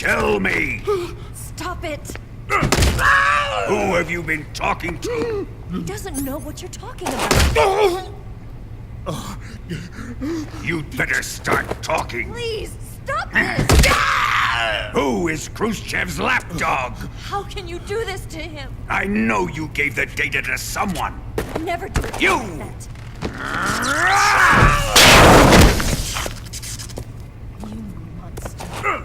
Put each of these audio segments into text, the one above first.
Tell me! Stop it! Who have you been talking to? He doesn't know what you're talking about. You'd better start talking. Please, stop this! Who is Khrushchev's lapdog? How can you do this to him? I know you gave the data to someone. Never do it You! like that. You monster.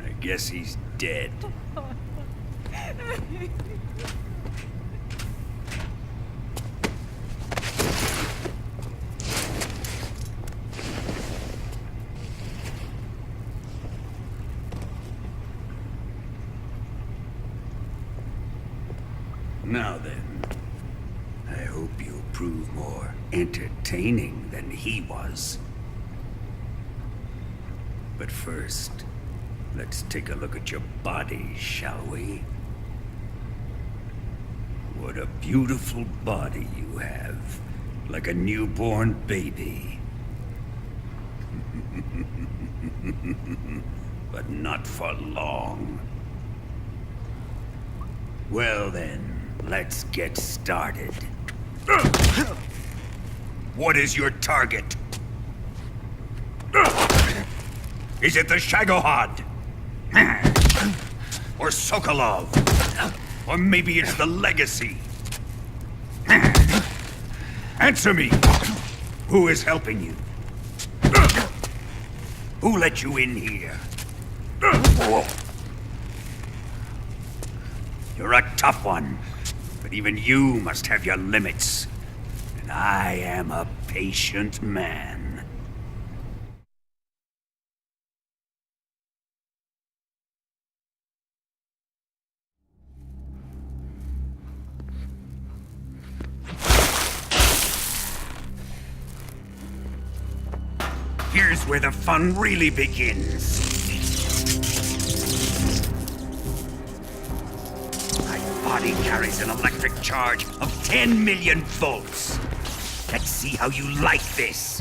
I guess he's dead. Now then, I hope you'll prove more entertaining than he was. But first, let's take a look at your body, shall we? What a beautiful body you have, like a newborn baby. But not for long. Well then, let's get started. What is your target? Is it the Shagohod? Or Sokolov? Or maybe it's the Legacy? Answer me! Who is helping you? Who let you in here? You're a tough one, but even you must have your limits. And I am a patient man. Here's where the fun really begins. My body carries an electric charge of 10 million volts. Let's see how you like this.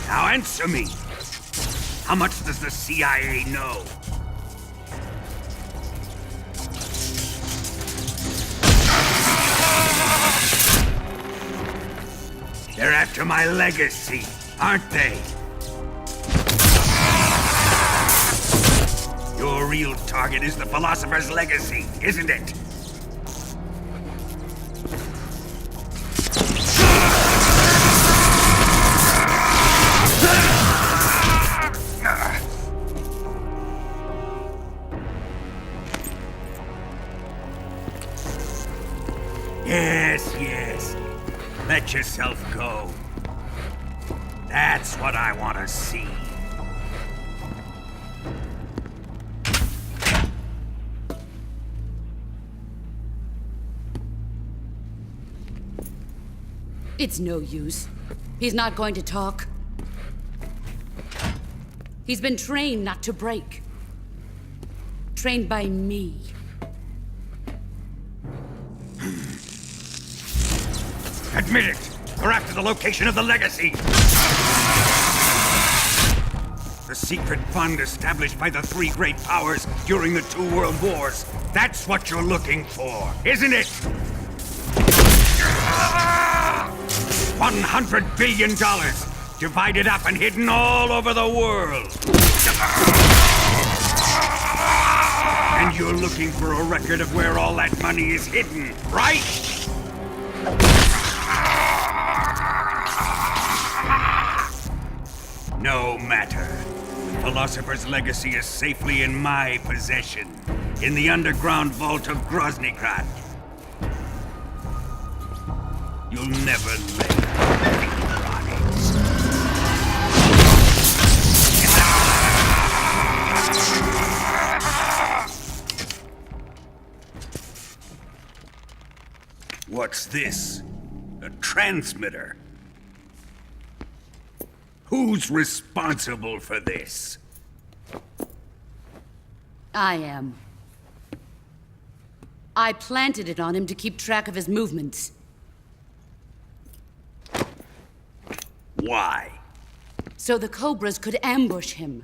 Now answer me. How much does the CIA know? They're after my legacy, aren't they? Your real target is the philosopher's legacy, isn't it? Yes, yes. Let yourself go. That's what I want to see. It's no use. He's not going to talk. He's been trained not to break. Trained by me. Admit it! We're after the location of the legacy! The secret fund established by the three great powers during the 2 world wars. That's what you're looking for, isn't it? $100 billion, divided up and hidden all over the world. And you're looking for a record of where all that money is hidden, right? No matter. The Philosopher's legacy is safely in my possession, in the underground vault of Groznygrad. You'll never lay finger on it. What's this? A transmitter? Who's responsible for this? I am. I planted it on him to keep track of his movements. Why? So the Cobras could ambush him.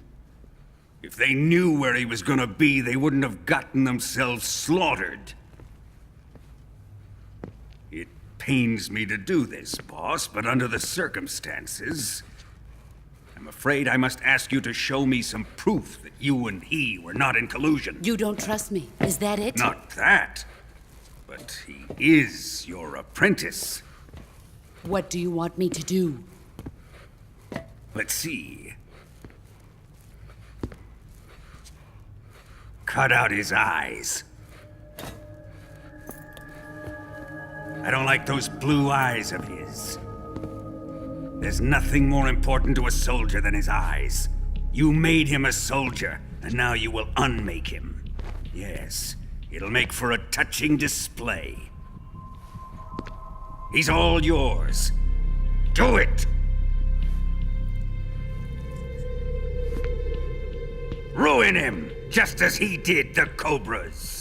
If they knew where he was gonna be, they wouldn't have gotten themselves slaughtered. It pains me to do this, boss, but under the circumstances, I'm afraid I must ask you to show me some proof that you and he were not in collusion. You don't trust me, is that it? Not that, but he is your apprentice. What do you want me to do? Let's see. Cut out his eyes. I don't like those blue eyes of his. There's nothing more important to a soldier than his eyes. You made him a soldier, and now you will unmake him. Yes, it'll make for a touching display. He's all yours. Do it! Ruin him, just as he did the Cobras.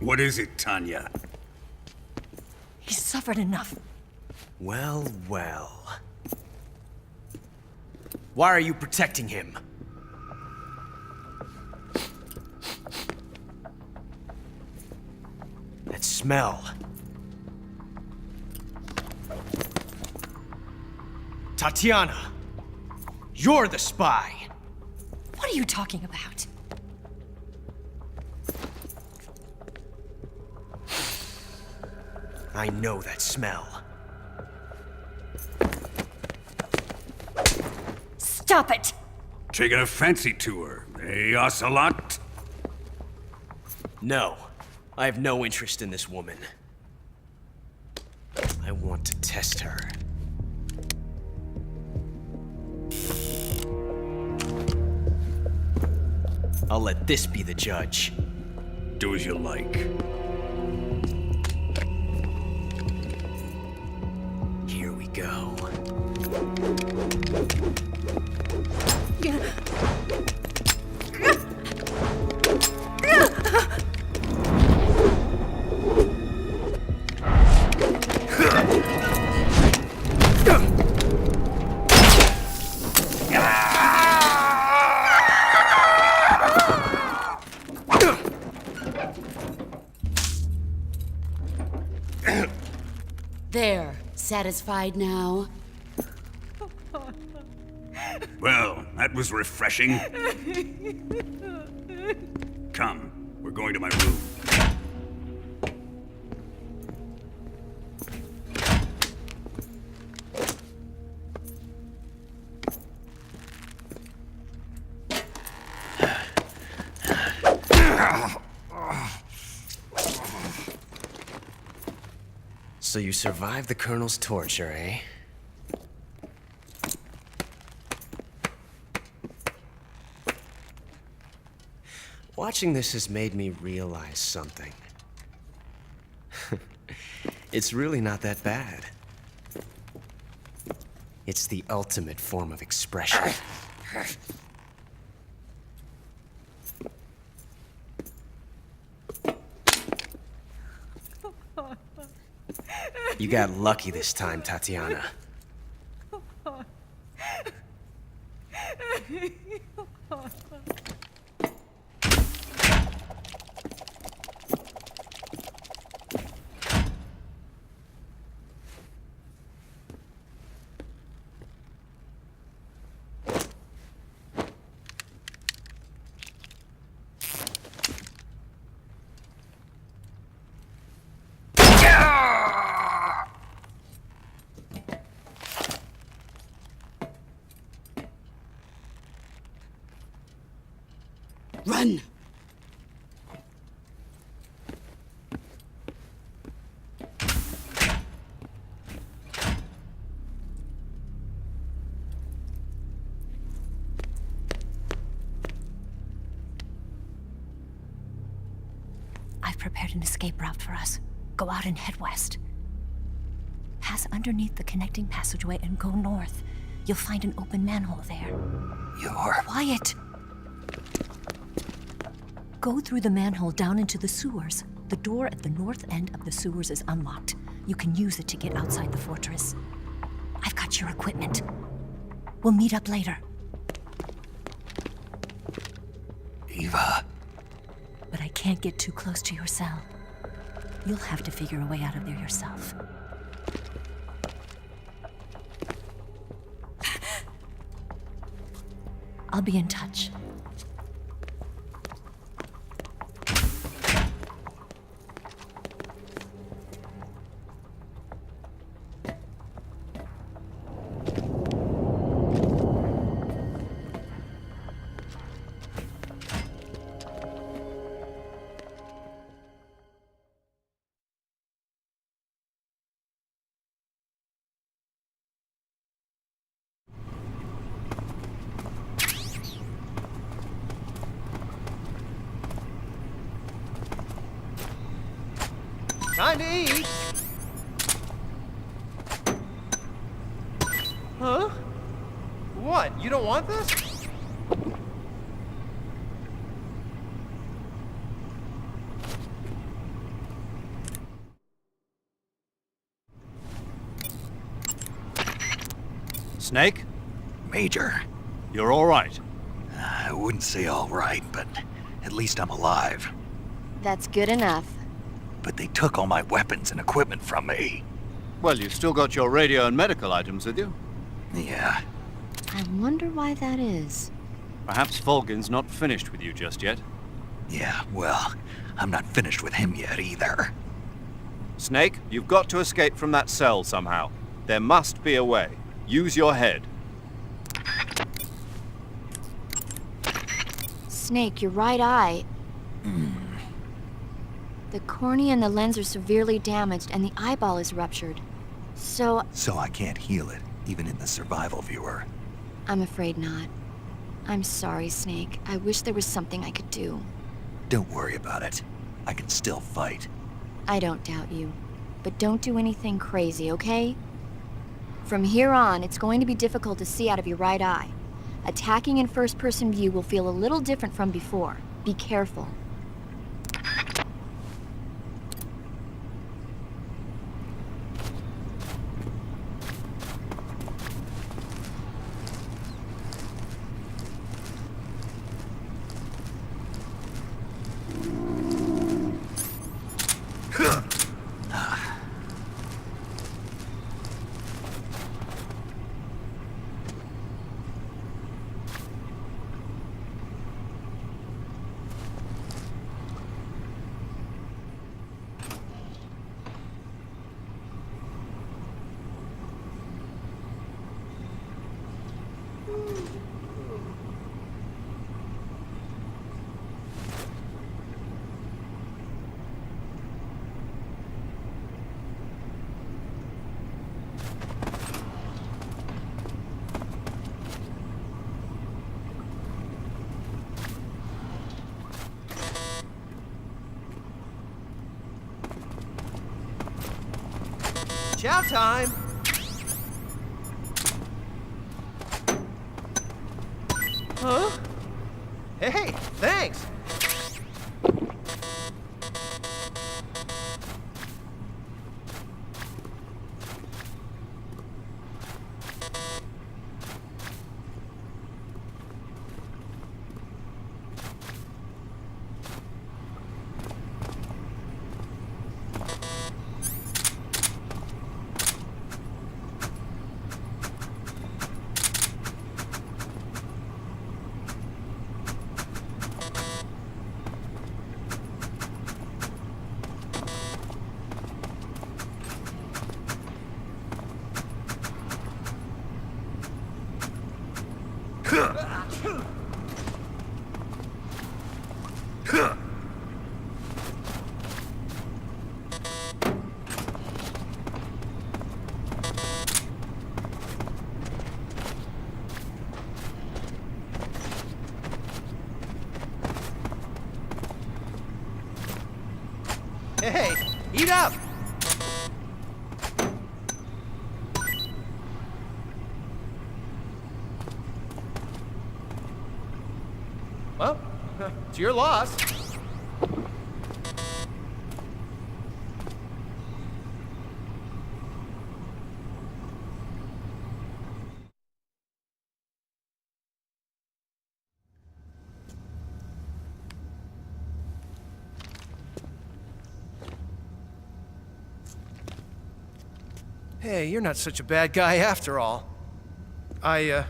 What is it, Tanya? He's suffered enough. Well, well. Why are you protecting him? That smell. Tatiana! You're the spy! What are you talking about? I know that smell. Stop it! Taking a fancy to her, eh, Ocelot? No, I have no interest in this woman. I want to test her. I'll let this be the judge. Do as you like. Here we go. There, satisfied now? Well, that was refreshing. Come, we're going to my room. So you survived the Colonel's torture, eh? Watching this has made me realize something. It's really not that bad. It's the ultimate form of expression. You got lucky this time, Tatiana. Run! I've prepared an escape route for us. Go out and head west. Pass underneath the connecting passageway and go north. You'll find an open manhole there. You're... Quiet! Go through the manhole down into the sewers. The door at the north end of the sewers is unlocked. You can use it to get outside the fortress. I've got your equipment. We'll meet up later. Eva... But I can't get too close to your cell. You'll have to figure a way out of there yourself. I'll be in touch. Time to eat! Huh? What? You don't want this? Snake? Major. You're all right. I wouldn't say all right, but at least I'm alive. That's good enough. But they took all my weapons and equipment from me. Well, you've still got your radio and medical items with you. Yeah. I wonder why that is. Perhaps Volgin's not finished with you just yet. Yeah, well, I'm not finished with him yet either. Snake, you've got to escape from that cell somehow. There must be a way. Use your head. Snake, your right eye. The cornea and the lens are severely damaged and the eyeball is ruptured. So I can't heal it, even in the survival viewer. I'm afraid not. I'm sorry, Snake. I wish there was something I could do. Don't worry about it. I can still fight. I don't doubt you. But don't do anything crazy, okay? From here on, it's going to be difficult to see out of your right eye. Attacking in first-person view will feel a little different from before. Be careful. Chow time! Huh? Hey, thanks! Eat up! Well, it's your loss. Hey, you're not such a bad guy after all. I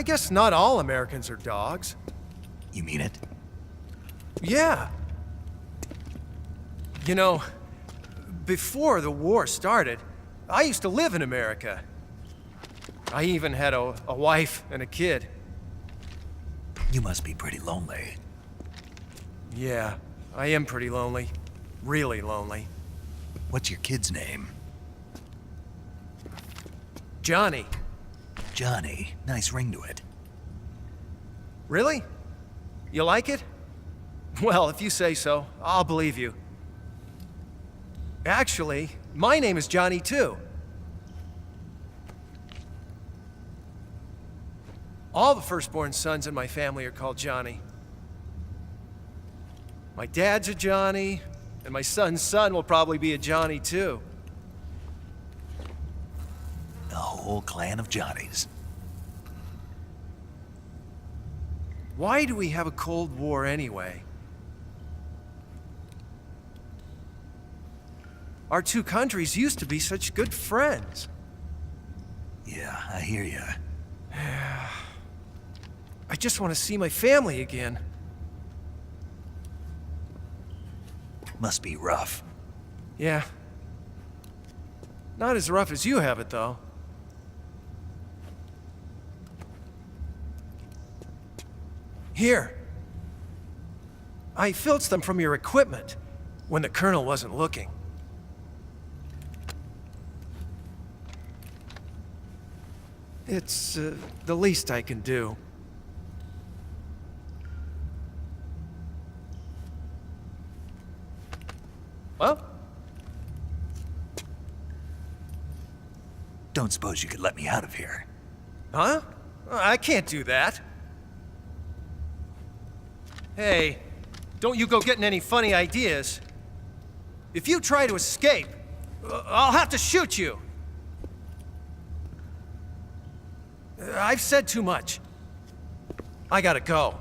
guess not all Americans are dogs. You mean it? Yeah. You know, before the war started, I used to live in America. I even had a wife and a kid. You must be pretty lonely. Yeah, I am pretty lonely. Really lonely. What's your kid's name? Johnny. Johnny. Nice ring to it. Really? You like it? Well, if you say so, I'll believe you. Actually, my name is Johnny too. All the firstborn sons in my family are called Johnny. My dad's a Johnny, and my son's son will probably be a Johnny too. The whole clan of Johnnies. Why do we have a Cold War anyway? Our two countries used to be such good friends. Yeah, I hear ya. I just want to see my family again. Must be rough. Yeah. Not as rough as you have it, though. Here. I filched them from your equipment when the colonel wasn't looking. It's the least I can do. Well? Don't suppose you could let me out of here? Huh? I can't do that. Hey, don't you go getting any funny ideas. If you try to escape, I'll have to shoot you. I've said too much. I gotta go.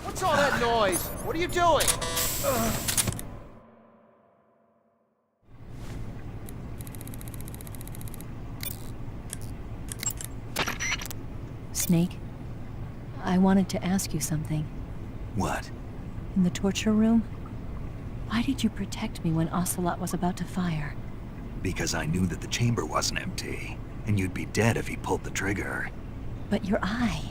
What's all that noise? What are you doing? Snake, I wanted to ask you something. What? In the torture room, why did you protect me when Ocelot was about to fire? Because I knew that the chamber wasn't empty, and you'd be dead if he pulled the trigger. But your eye.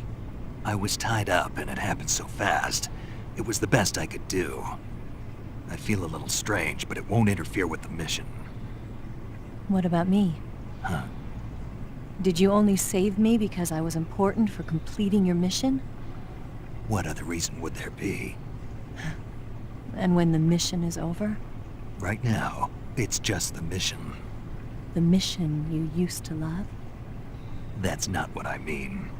I was tied up, and it happened so fast. It was the best I could do. I feel a little strange, but it won't interfere with the mission. What about me? Huh? Did you only save me because I was important for completing your mission? What other reason would there be? And when the mission is over? Right now, it's just the mission. The mission you used to love? That's not what I mean.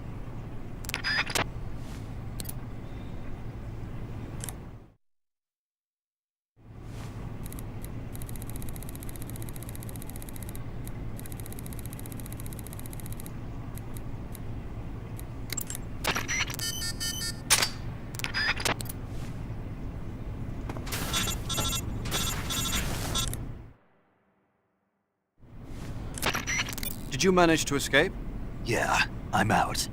Did you manage to escape? Yeah, I'm out.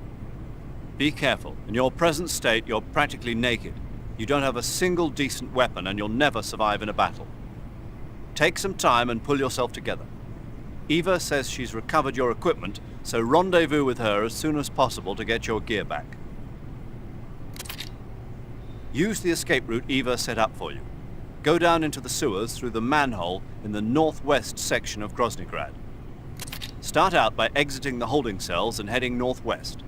Be careful. In your present state, you're practically naked. You don't have a single decent weapon, and you'll never survive in a battle. Take some time and pull yourself together. Eva says she's recovered your equipment, So rendezvous with her as soon as possible to get your gear back. Use the escape route Eva set up for you. Go down into the sewers through the manhole in the northwest section of Groznygrad. Start out by exiting the holding cells and heading northwest.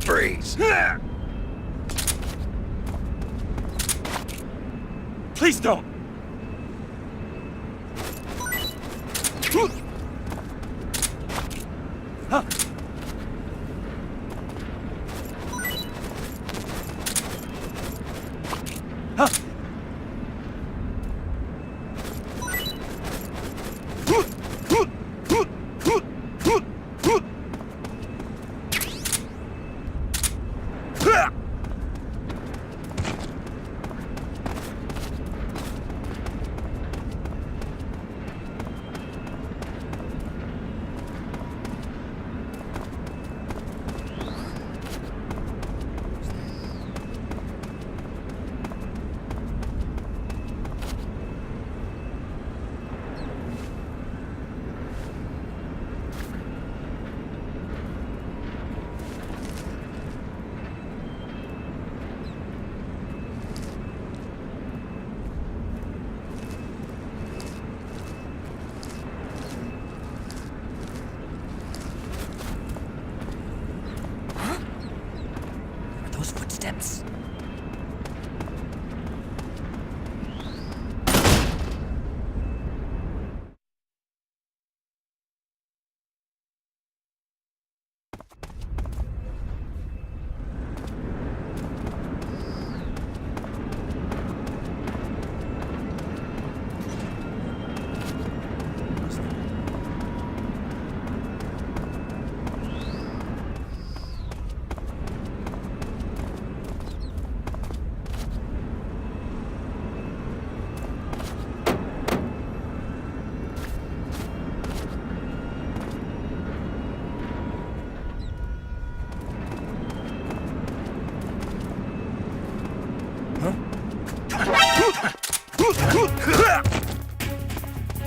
Freeze! Please don't! Huh. Huh. Those footsteps.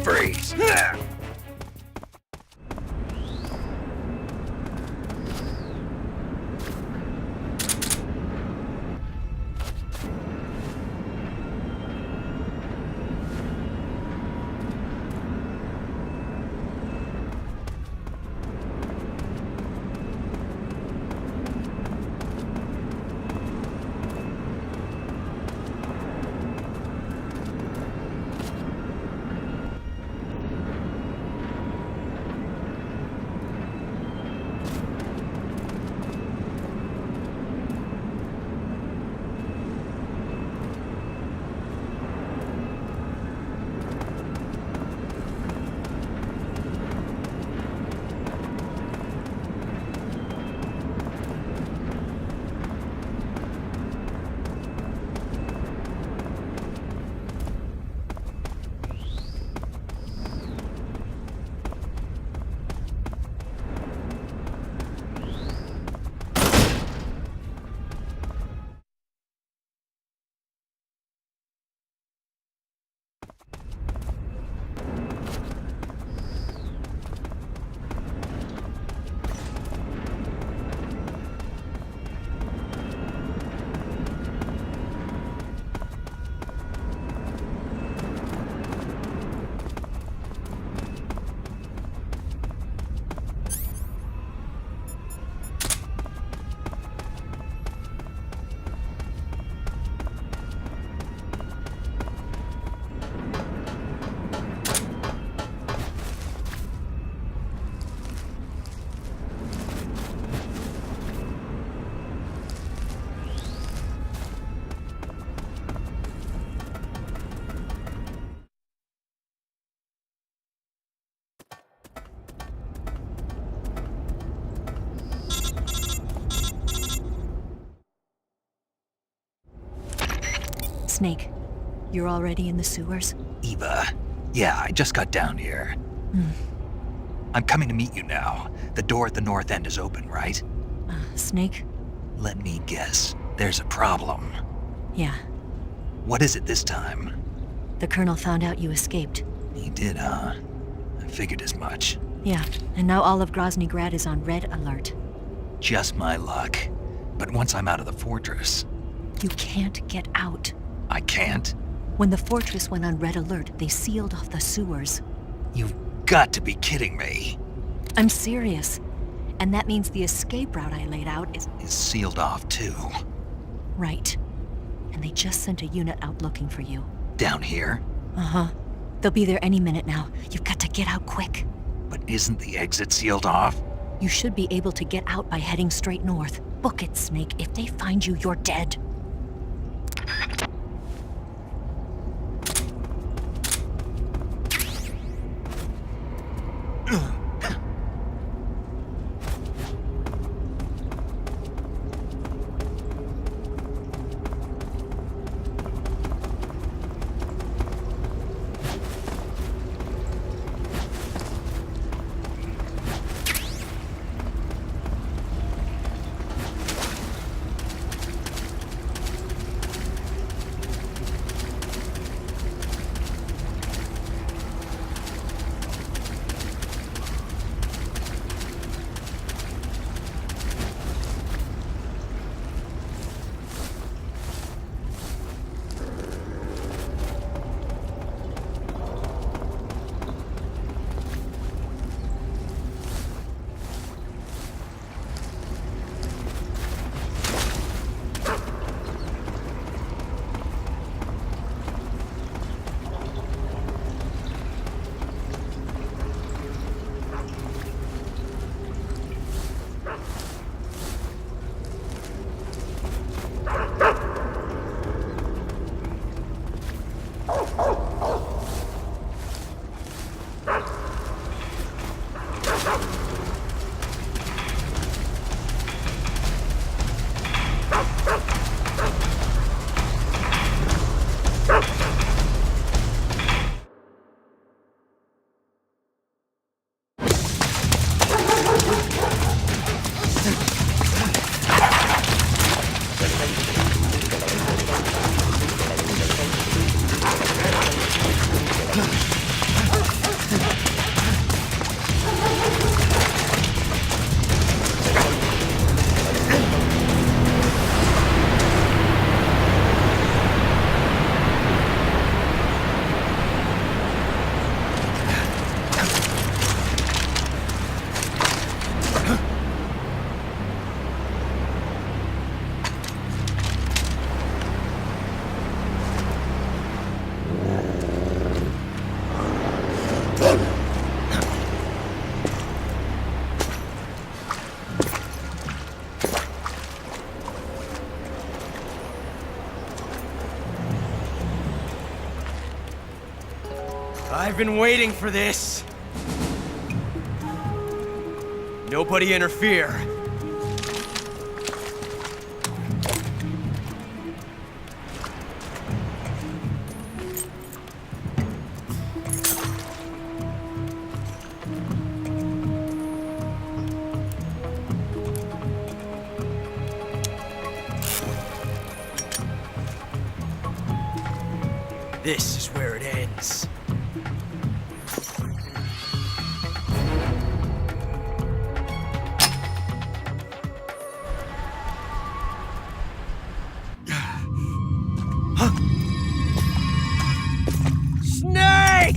Freeze! Snake, you're already in the sewers? Eva. Yeah, I just got down here. I'm coming to meet you now. The door at the north end is open, right? Snake? Let me guess. There's a problem. Yeah. What is it this time? The Colonel found out you escaped. He did, huh? I figured as much. Yeah, and now all of Grozny Grad is on red alert. Just my luck. But once I'm out of the fortress... You can't get out. I can't? When the fortress went on red alert, they sealed off the sewers. You've got to be kidding me. I'm serious. And that means the escape route I laid out is Sealed off, too. right. And they just sent a unit out looking for you. Down here? Uh-huh. They'll be there any minute now. You've got to get out quick. But isn't the exit sealed off? You should be able to get out by heading straight north. Book it, Snake. If they find you, you're dead. I've been waiting for this. Nobody interfere. This is where it ends. Snake!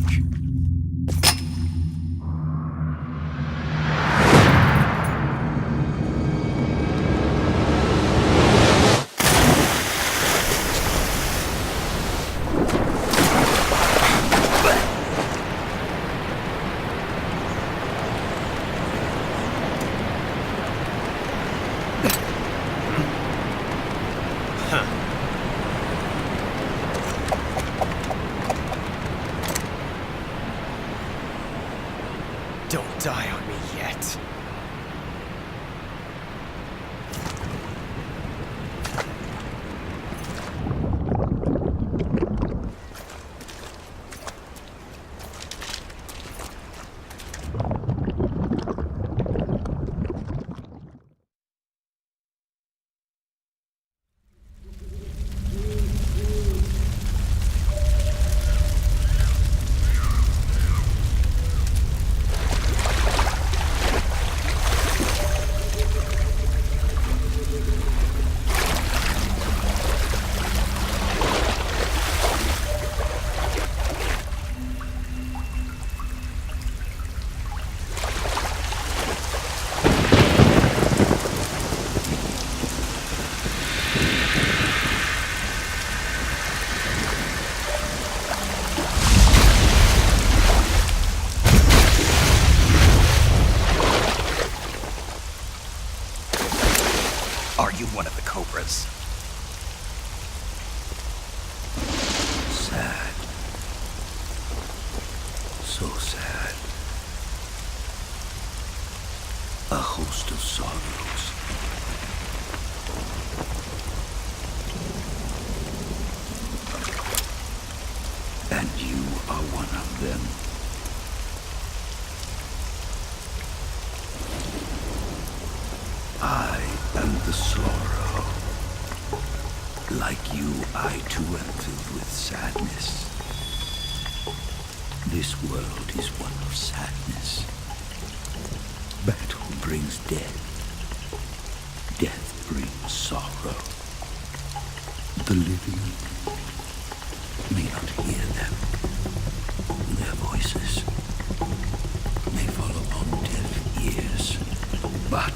Don't die on me yet. So sad. A host of sorrows. And you are one of them. I am the sorrow. Like you, I too am filled with sadness. This world is one of sadness. Battle brings death. Death brings sorrow. The living may not hear them. Their voices may fall upon deaf ears. But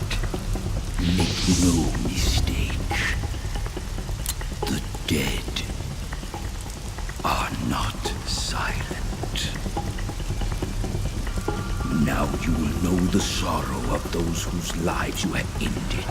make no mistake. The dead are not silent. Now you will know the sorrow of those whose lives you have ended.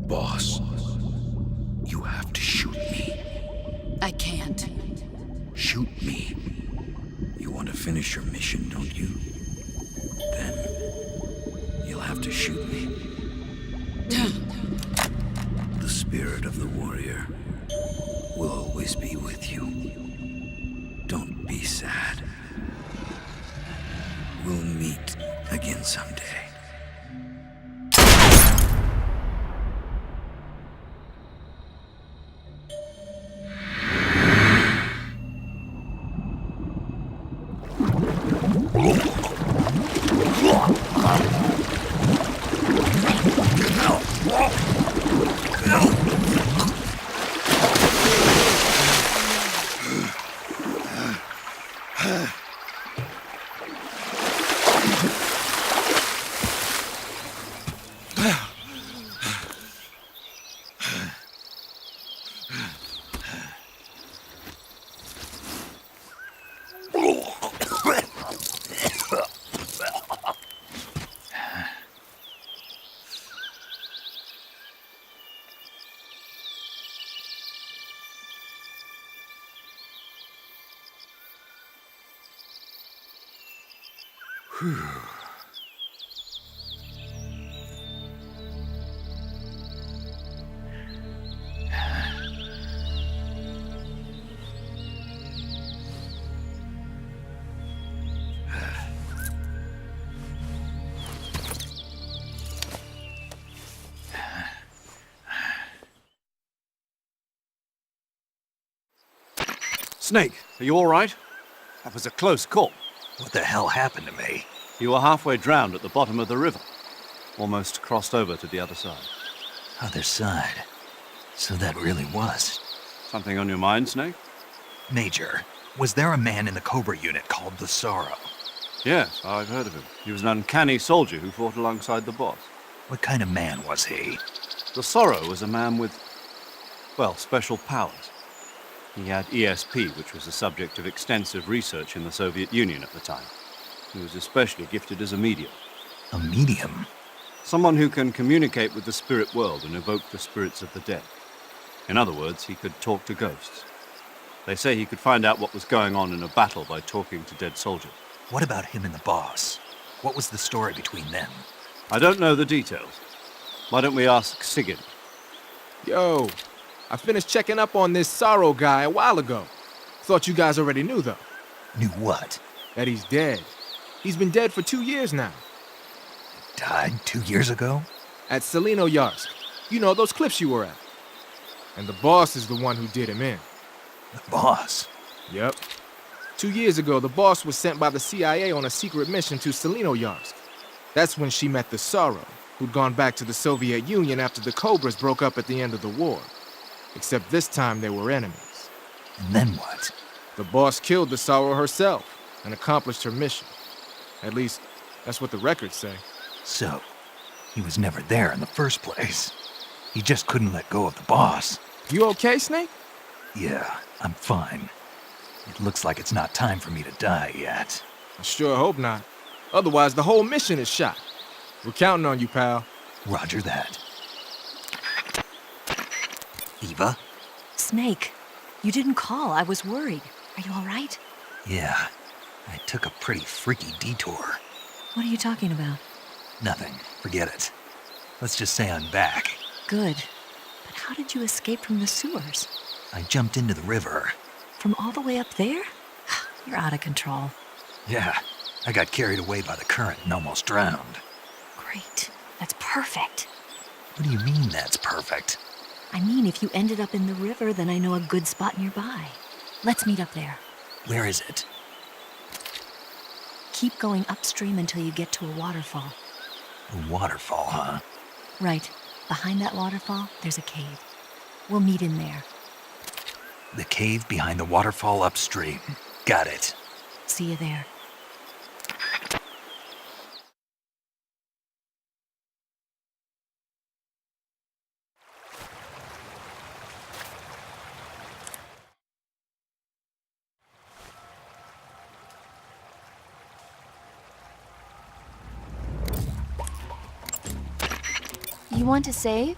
Boss, you have to shoot me. I can't. Shoot me. You want to finish your mission, don't you? Then you'll have to shoot me. The spirit of the warrior will always always be with you. Don't be sad. We'll meet again someday. Snake, are you all right? That was a close call. What the hell happened to me? You were halfway drowned at the bottom of the river. Almost crossed over to the other side. Other side. So that really was. Something on your mind, Snake? Major, was there a man in the Cobra unit called the Sorrow? Yes, I've heard of him. He was an uncanny soldier who fought alongside the boss. What kind of man was he? The Sorrow was a man with, well, special powers. He had ESP, which was the subject of extensive research in the Soviet Union at the time. He was especially gifted as a medium. A medium? Someone who can communicate with the spirit world and evoke the spirits of the dead. In other words, he could talk to ghosts. They say he could find out what was going on in a battle by talking to dead soldiers. What about him and the boss? What was the story between them? I don't know the details. Why don't we ask Sigurd? Yo, I finished checking up on this Sorrow guy a while ago. Thought you guys already knew, though. Knew what? That he's dead. He's been dead for 2 years now. Died 2 years ago? At Selino-Yarsk. You know, those cliffs you were at. And the boss is the one who did him in. The boss? Yep. 2 years ago, the boss was sent by the CIA on a secret mission to Selino-Yarsk. That's when she met the Sorrow, who'd gone back to the Soviet Union after the Cobras broke up at the end of the war. Except this time they were enemies. And then what? The boss killed the Sorrow herself and accomplished her mission. At least, that's what the records say. So, he was never there in the first place. He just couldn't let go of the boss. You okay, Snake? Yeah, I'm fine. It looks like it's not time for me to die yet. I sure hope not. Otherwise, the whole mission is shot. We're counting on you, pal. Roger that. Eva? Snake, you didn't call. I was worried. Are you all right? Yeah, I took a pretty freaky detour. What are you talking about? Nothing. Forget it. Let's just say I'm back. Good. But how did you escape from the sewers? I jumped into the river. From all the way up there? You're out of control. Yeah, I got carried away by the current and almost drowned. Great. That's perfect. What do you mean that's perfect? I mean, if you ended up in the river, then I know a good spot nearby. Let's meet up there. Where is it? Keep going upstream until you get to a waterfall. A waterfall, huh? Right. Behind that waterfall, there's a cave. We'll meet in there. The cave behind the waterfall upstream. Got it. See you there. You want to save?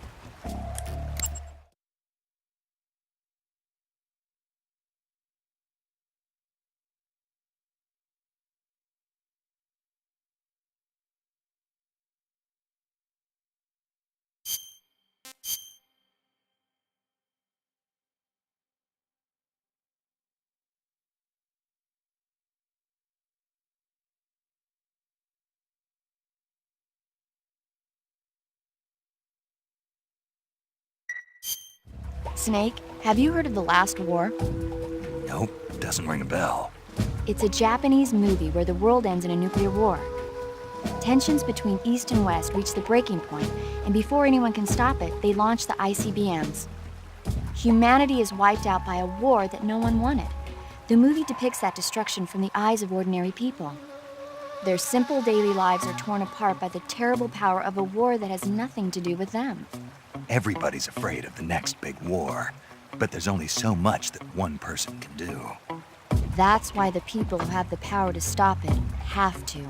Snake, have you heard of The Last War? Nope, doesn't ring a bell. It's a Japanese movie where the world ends in a nuclear war. Tensions between East and West reach the breaking point, and before anyone can stop it, they launch the ICBMs. Humanity is wiped out by a war that no one wanted. The movie depicts that destruction from the eyes of ordinary people. Their simple daily lives are torn apart by the terrible power of a war that has nothing to do with them. Everybody's afraid of the next big war, but there's only so much that one person can do. That's why the people who have the power to stop it have to.